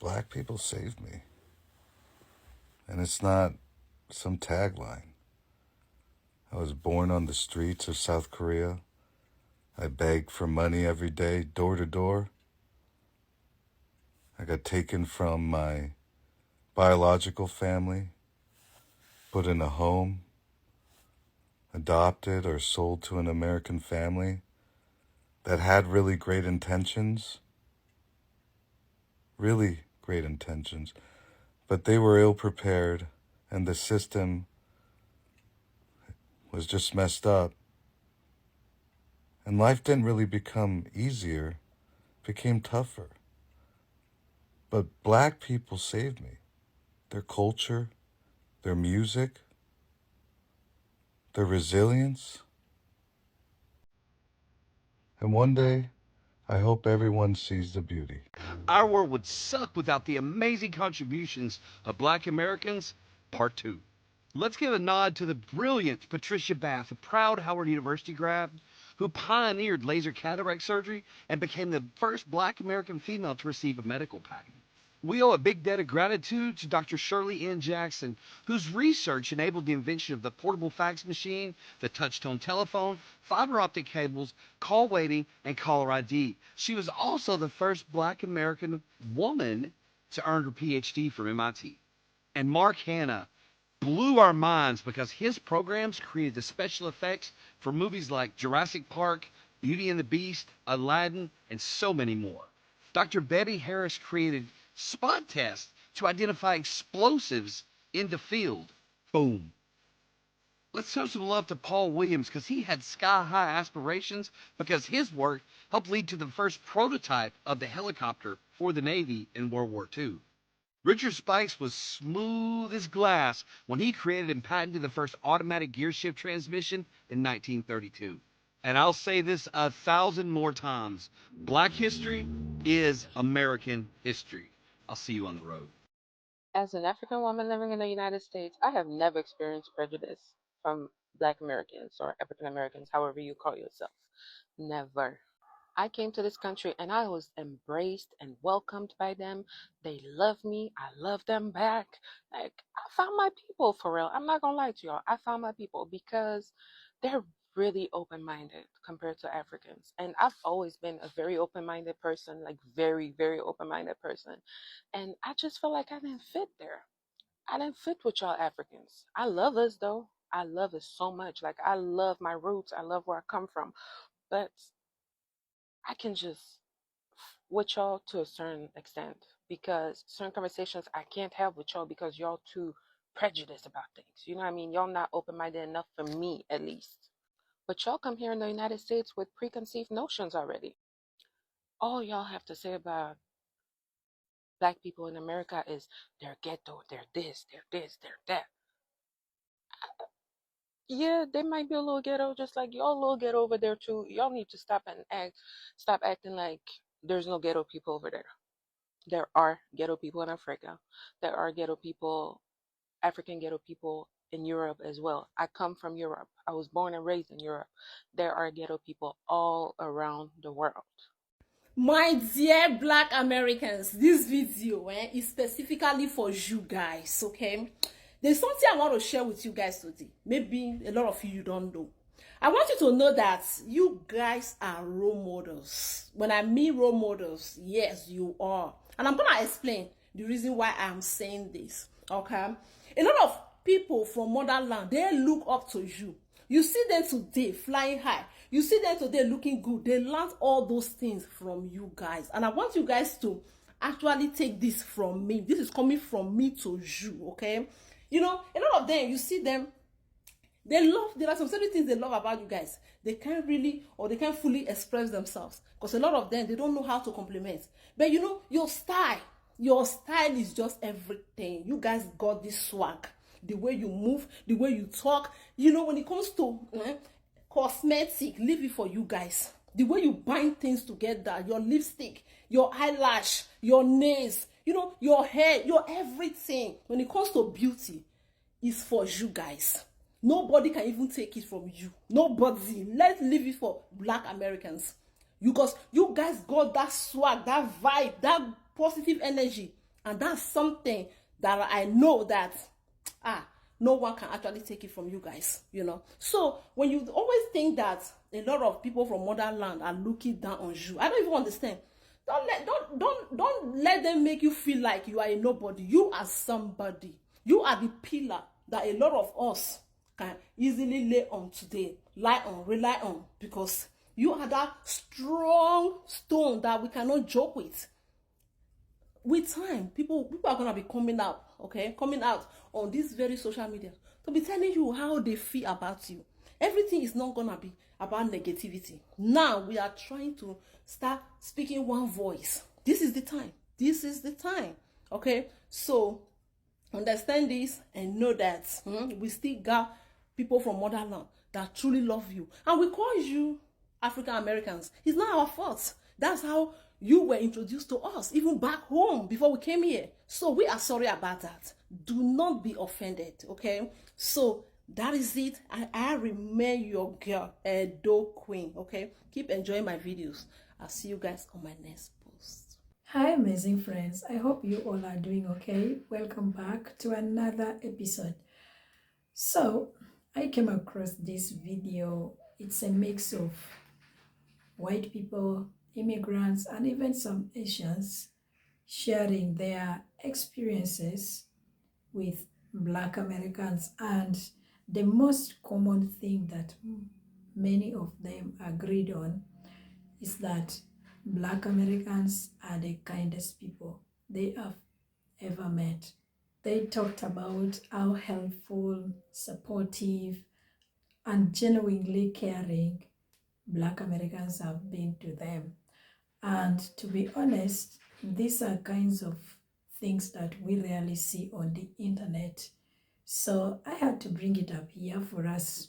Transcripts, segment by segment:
Black people saved me. And it's not some tagline. I was born on the streets of South Korea. I begged for money every day, door to door. I got taken from my biological family, put in a home, adopted or sold to an American family that had really great intentions, but they were ill prepared and the system was just messed up. And life didn't really become easier, it became tougher. But Black people saved me. Their culture, their music, their resilience. And one day, I hope everyone sees the beauty. Our world would suck without the amazing contributions of Black Americans, Part 2. Let's give a nod to the brilliant Patricia Bath, a proud Howard University grad who pioneered laser cataract surgery and became the first Black American female to receive a medical patent. We owe a big debt of gratitude to Dr. Shirley N. Jackson, whose research enabled the invention of the portable fax machine, the touch-tone telephone, fiber optic cables, call waiting, and caller ID. She was also the first Black American woman to earn her PhD from MIT. And Mark Hanna blew our minds because his programs created the special effects for movies like Jurassic Park, Beauty and the Beast, Aladdin, and so many more. Dr. Betty Harris created spot tests to identify explosives in the field. Boom. Let's show some love to Paul Williams because he had sky-high aspirations because his work helped lead to the first prototype of the helicopter for the Navy in World War II. Richard Spikes was smooth as glass when he created and patented the first automatic gear shift transmission in 1932. And I'll say this 1,000 more times. Black history is American history. I'll see you on the road. As an African woman living in the United States, I have never experienced prejudice from Black Americans or African Americans, however you call yourself. Never. I came to this country and I was embraced and welcomed by them. They love me. I love them back. Like, I found my people for real. I'm not gonna lie to y'all. I found my people because they're really open-minded compared to Africans. And I've always been a very open-minded person, like very, very open-minded person. And I just feel like I didn't fit there. I didn't fit with y'all Africans. I love us though. I love us so much. Like, I love my roots. I love where I come from. But I can just with y'all to a certain extent because certain conversations I can't have with y'all because y'all too prejudiced about things. You know what I mean? Y'all not open-minded enough for me, at least. But y'all come here in the United States with preconceived notions already. All y'all have to say about Black people in America is they're ghetto, they're this, they're that. Yeah, they might be a little ghetto, just like y'all a little ghetto over there too. Y'all need to stop acting like there's no ghetto people over there. There are ghetto people in Africa. There are ghetto people, African ghetto people in Europe as well. I come from Europe. I was born and raised in Europe. There are ghetto people all around the world. My dear Black Americans, this video is specifically for you guys, okay? There's something I want to share with you guys today. Maybe a lot of you don't know. I want you to know that you guys are role models. When I mean role models, yes, you are. And I'm going to explain the reason why I'm saying this, okay? A lot of people from motherland, they look up to you. You see them today flying high. You see them today looking good. They learned all those things from you guys. And I want you guys to actually take this from me. This is coming from me to you, okay? You know, a lot of them, you see them, there are some certain things they love about you guys. They can't really, or they can't fully express themselves. Because a lot of them, they don't know how to compliment. But you know, your style is just everything. You guys got this swag. The way you move, the way you talk. You know, when it comes to cosmetic, leave it for you guys. The way you bind things together, your lipstick, your eyelash, your nails, you know, your hair, your everything. When it comes to beauty, is for you guys. Nobody can even take it from you. Nobody. Let's leave it for Black Americans. Because you guys got that swag, that vibe, that positive energy. And that's something that I know that no one can actually take it from you guys, you know. So when you always think that a lot of people from motherland are looking down on you, I don't even understand. Don't let them make you feel like you are a nobody. You are somebody. You are the pillar that a lot of us can easily lie on, rely on, because you are that strong stone that we cannot joke with. With time, people are gonna be coming out, okay, coming out on this very social media to be telling you how they feel about you. Everything is not gonna be about negativity. Now we are trying to start speaking one voice. This is the time. This is the time. Okay, so understand this and know that we still got people from motherland that truly love you, and we call you African Americans. It's not our fault. That's how you were introduced to us, even back home before we came here. So we are sorry about that. Do not be offended, okay? So that is it. I remain your girl, Edo Queen, okay? Keep enjoying my videos. I'll see you guys on my next post. Hi amazing friends, I hope you all are doing okay. Welcome back to another episode. So I came across this video. It's a mix of white people, immigrants, and even some Asians sharing their experiences with Black Americans, and the most common thing that many of them agreed on is that Black Americans are the kindest people they have ever met. They talked about how helpful, supportive, and genuinely caring Black Americans have been to them. And to be honest, these are kinds of things that we rarely see on the internet. So I had to bring it up here for us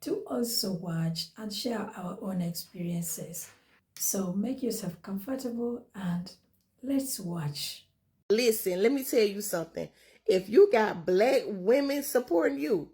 to also watch and share our own experiences. So make yourself comfortable and let's watch. Listen, let me tell you something. If you got Black women supporting you,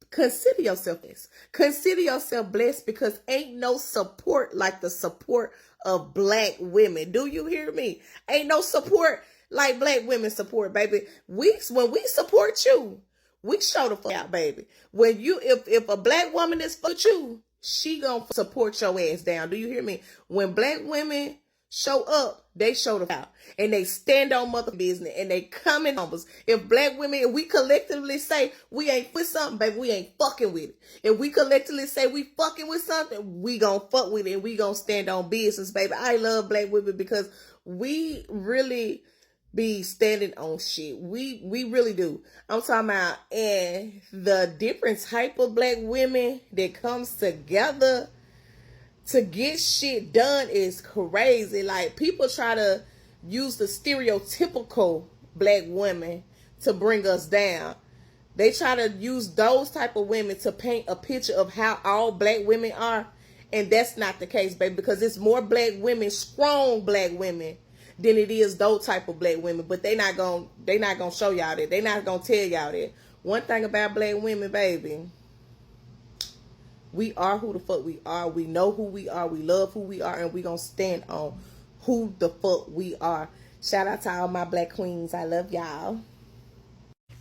consider yourself blessed. Consider yourself blessed, because ain't no support like the support of Black women. Do you hear me? Ain't no support like Black women support, baby. When we support you, we show the fuck out, baby. When you, if a Black woman is for you, she gonna support your ass down. Do you hear me? When Black women show up, they show the out, and they stand on mother business, and they come in numbers. If Black women, if we collectively say we ain't with something, baby, we ain't fucking with it. If we collectively say we fucking with something, we gonna fuck with it, and we gonna stand on business, baby. I love Black women because we really be standing on shit. We really do. I'm talking about, and the different type of Black women that comes together to get shit done is crazy. Like, people try to use the stereotypical Black women to bring us down. They try to use those type of women to paint a picture of how all Black women are, and that's not the case, baby, because it's more Black women, strong Black women, than it is those type of Black women. But they not gonna show y'all that. They not gonna tell y'all that. One thing about Black women, baby, we are who the fuck we are. We know who we are. We love who we are, and we gonna stand on who the fuck we are. Shout out to all my Black queens. I love y'all.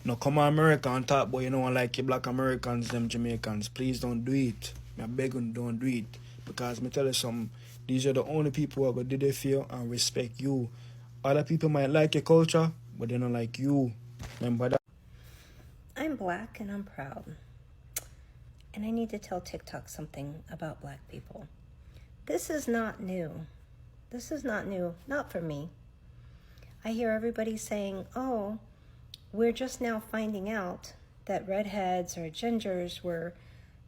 No, come on, America on top, boy. You know, like you Black Americans, them Jamaicans. Please don't do it. I beg you, don't do it. Because me tell you something, these are the only people who are going to do their feel and respect you. Other people might like your culture, but they don't like you. Remember that? I'm Black and I'm proud. And I need to tell TikTok something about Black people. This is not new. This is not new. Not for me. I hear everybody saying, oh, we're just now finding out that redheads or gingers were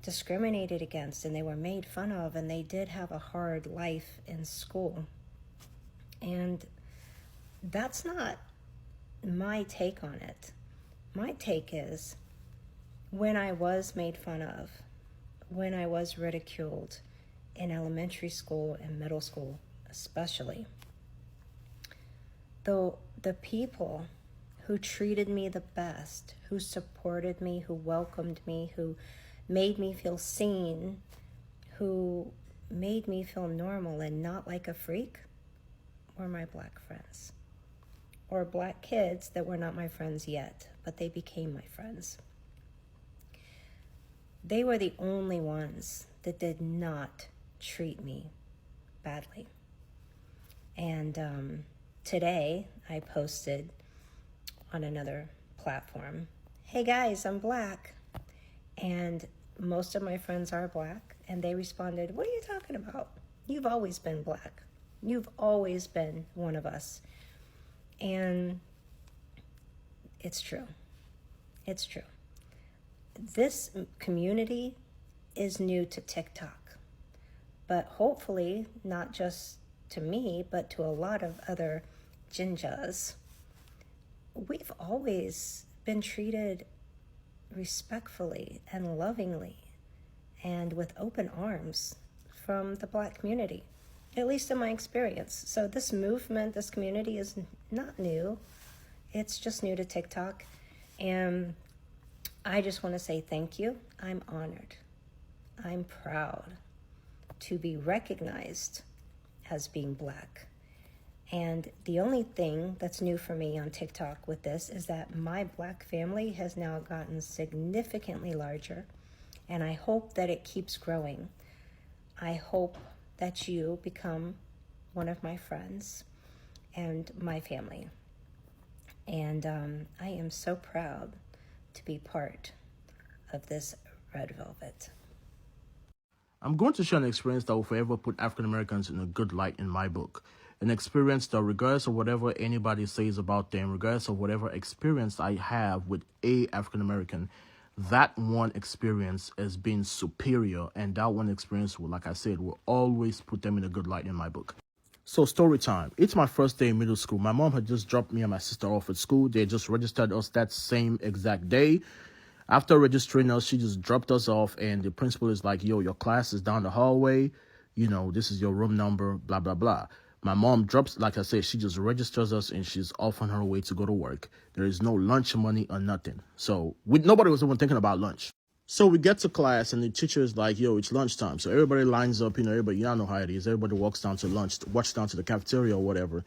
discriminated against and they were made fun of, and they did have a hard life in school. And that's not my take on it. My take is, when I was made fun of, when I was ridiculed in elementary school and middle school especially, though the people who treated me the best, who supported me, who welcomed me, who made me feel seen, who made me feel normal and not like a freak, were my Black friends, or black kids that were not my friends yet, but they became my friends. They were the only ones that did not treat me badly. And today I posted on another platform, hey guys, I'm black. And most of my friends are black, and they responded, what are you talking about? You've always been black. You've always been one of us. And it's true. It's true. This community is new to TikTok, but hopefully not just to me, but to a lot of other jinjas. We've always been treated respectfully and lovingly and with open arms from the black community, at least in my experience. So this movement, this community is not new. It's just new to TikTok. And I just want to say thank you. I'm honored. I'm proud to be recognized as being black. And the only thing that's new for me on TikTok with this is that my black family has now gotten significantly larger, and I hope that it keeps growing. I hope that you become one of my friends and my family. And I am so proud to be part of this red velvet. I'm going to share an experience that will forever put African Americans in a good light in my book. An experience that, regardless of whatever anybody says about them, regardless of whatever experience I have with a African American, that one experience has been superior, and that one experience will, like I said, will always put them in a good light in my book. So story time. It's my first day in middle school. My mom had just dropped me and my sister off at school. They just registered us that same exact day. After registering us, she just dropped us off, and the principal is like, yo, your class is down the hallway. You know, this is your room number, blah, blah, blah. My mom drops, like I said, she just registers us, and she's off on her way to go to work. There is no lunch money or nothing. So nobody was even thinking about lunch. So we get to class, and the teacher is like, yo, it's lunchtime. So everybody lines up, everybody, y'all know how it is. Everybody walks down to down to the cafeteria or whatever.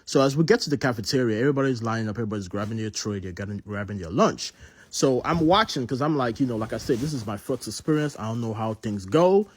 So as we get to the cafeteria, everybody's lining up, everybody's grabbing their tray, they're grabbing their lunch. So I'm watching, because I'm like, like I said, this is my first experience. I don't know how things go.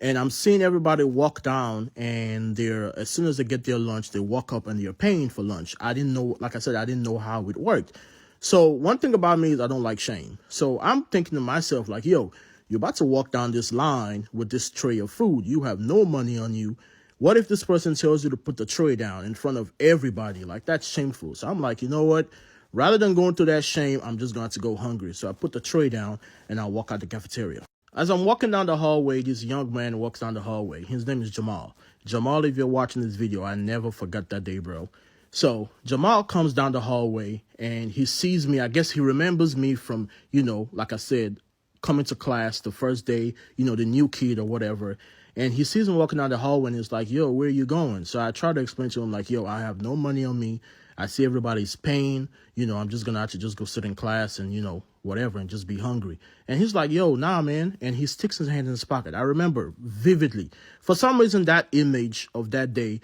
And I'm seeing everybody walk down, and as soon as they get their lunch, they walk up and they're paying for lunch. I didn't know, like I said, I didn't know how it worked. So one thing about me is I don't like shame. So I'm thinking to myself, like, yo, you're about to walk down this line with this tray of food. You have no money on you. What if this person tells you to put the tray down in front of everybody? Like, that's shameful. So I'm like, you know what? Rather than going through that shame, I'm just going to go hungry. So I put the tray down, and I walk out the cafeteria. As I'm walking down the hallway, this young man walks down the hallway. His name is Jamal. Jamal, if you're watching this video, I never forgot that day, bro. So Jamal comes down the hallway, and he sees me. I guess he remembers me from, like I said, coming to class the first day, the new kid or whatever. And he sees me walking down the hallway, and he's like, yo, where are you going? So I try to explain to him, like, yo, I have no money on me. I see everybody's paying. I'm just going to actually just go sit in class and, whatever, and just be hungry. And he's like, yo, nah, man. And he sticks his hand in his pocket. I remember vividly. For some reason, that image of that day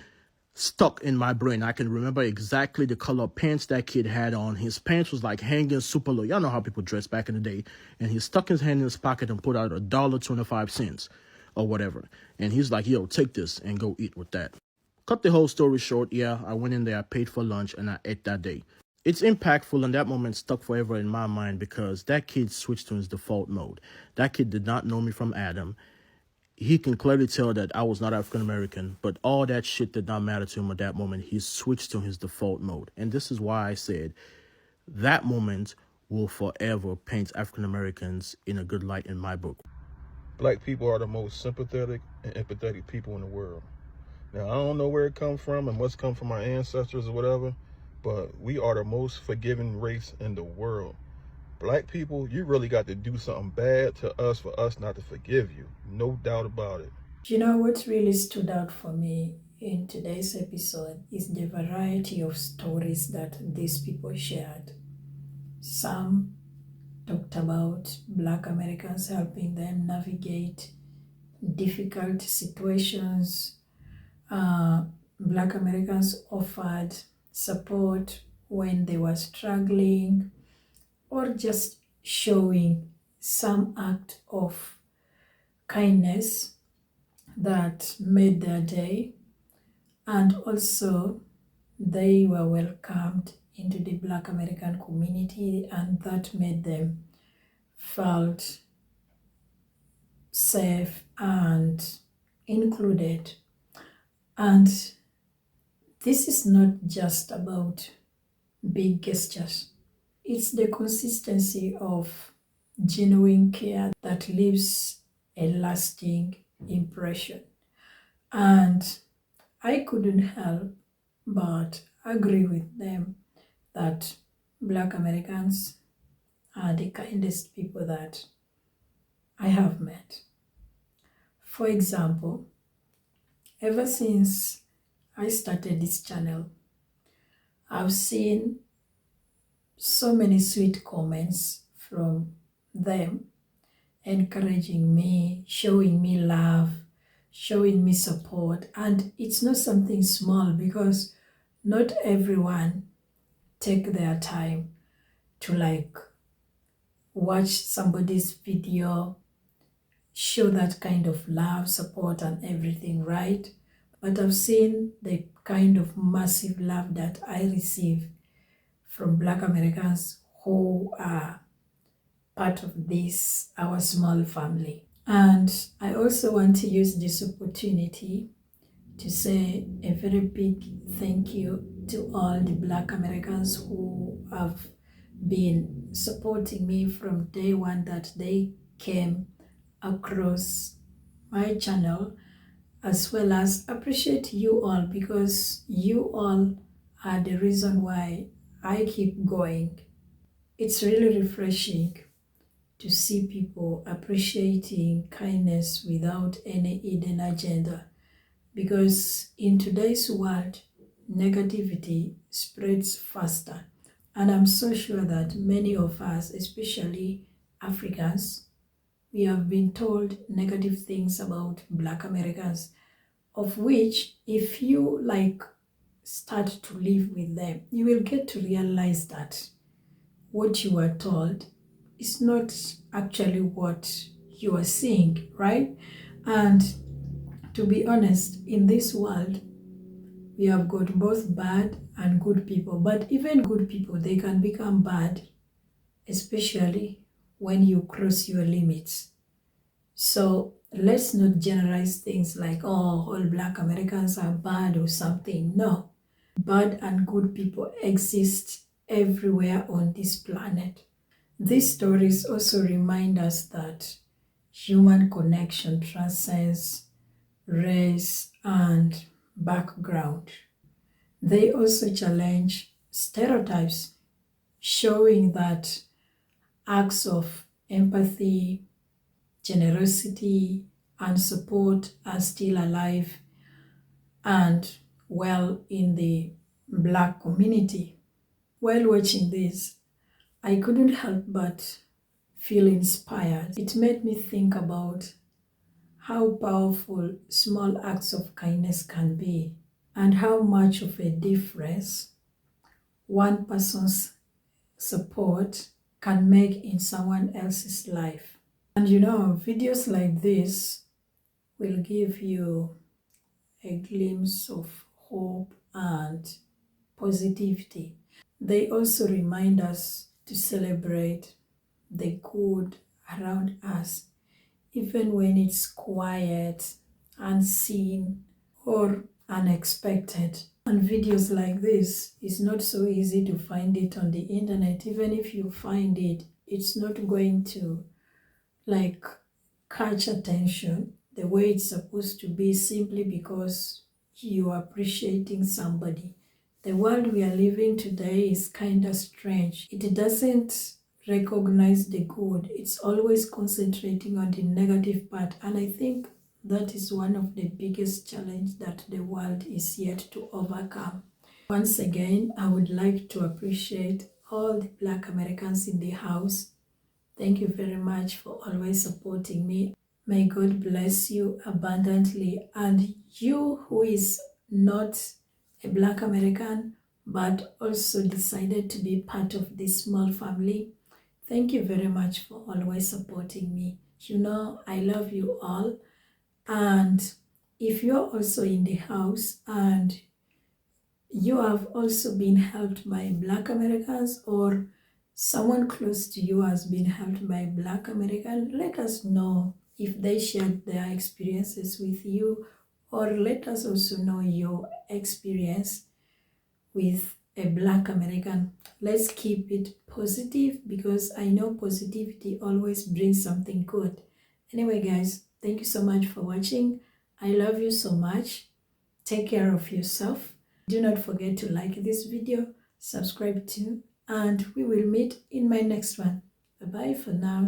stuck in my brain. I can remember exactly the color of pants that kid had on. His pants was like hanging super low. Y'all know how people dress back in the day. And he stuck his hand in his pocket and put out $1.25 or whatever. And he's like, yo, take this and go eat with that. Cut the whole story short, yeah, I went in there, I paid for lunch, and I ate that day. It's impactful, and that moment stuck forever in my mind because that kid switched to his default mode. That kid did not know me from Adam. He can clearly tell that I was not African American, but all that shit did not matter to him at that moment. He switched to his default mode. And this is why I said that moment will forever paint African Americans in a good light in my book. Black people are the most sympathetic and empathetic people in the world. Now, I don't know where it comes from and what's come from our ancestors or whatever, but we are the most forgiving race in the world. Black people, you really got to do something bad to us for us not to forgive you. No doubt about it. What really stood out for me in today's episode is the variety of stories that these people shared. Some talked about Black Americans helping them navigate difficult situations. Black Americans offered support when they were struggling, or just showing some act of kindness that made their day. And also they were welcomed into the Black American community, and that made them felt safe and included. And this is not just about big gestures. It's the consistency of genuine care that leaves a lasting impression. And I couldn't help but agree with them that Black Americans are the kindest people that I have met. For example, ever since I started this channel, I've seen so many sweet comments from them, encouraging me, showing me love, showing me support. And it's not something small, because not everyone take their time to watch somebody's video, show that kind of love, support and everything, right? But I've seen the kind of massive love that I receive from Black Americans who are part of this, our small family. And I also want to use this opportunity to say a very big thank you to all the Black Americans who have been supporting me from day one that they came across my channel, as well as appreciate you all, because you all are the reason why I keep going. It's really refreshing to see people appreciating kindness without any hidden agenda, because in today's world, negativity spreads faster. And I'm so sure that many of us, especially Africans, we have been told negative things about Black Americans, of which if you start to live with them, you will get to realize that what you were told is not actually what you are seeing, right? And to be honest, in this world, we have got both bad and good people, but even good people, they can become bad, especially when you cross your limits. So let's not generalize things like, oh, all Black Americans are bad or something. No, bad and good people exist everywhere on this planet. These stories also remind us that human connection transcends race and background. They also challenge stereotypes, showing that acts of empathy, generosity, and support are still alive and well in the Black community. While watching this, I couldn't help but feel inspired. It made me think about how powerful small acts of kindness can be, and how much of a difference one person's support can make in someone else's life. And videos like this will give you a glimpse of hope and positivity. They also remind us to celebrate the good around us, even when it's quiet, unseen, or unexpected. And videos like this, is not so easy to find it on the internet. Even if you find it, it's not going to catch attention the way it's supposed to be, simply because you are appreciating somebody. The world we are living today is kind of strange. It doesn't recognize the good. It's always concentrating on the negative part. And I think that is one of the biggest challenges that the world is yet to overcome. Once again, I would like to appreciate all the Black Americans in the house. Thank you very much for always supporting me. May God bless you abundantly. And you who is not a Black American, but also decided to be part of this small family. Thank you very much for always supporting me. You know, I love you all. And if you're also in the house and you have also been helped by Black Americans, or someone close to you has been helped by Black American, let us know if they shared their experiences with you, or let us also know your experience with a Black American. Let's keep it positive, because I know positivity always brings something good. Anyway guys, thank you so much for watching. I love you so much. Take care of yourself. Do not forget to like this video, subscribe too, and we will meet in my next one. Bye bye for now.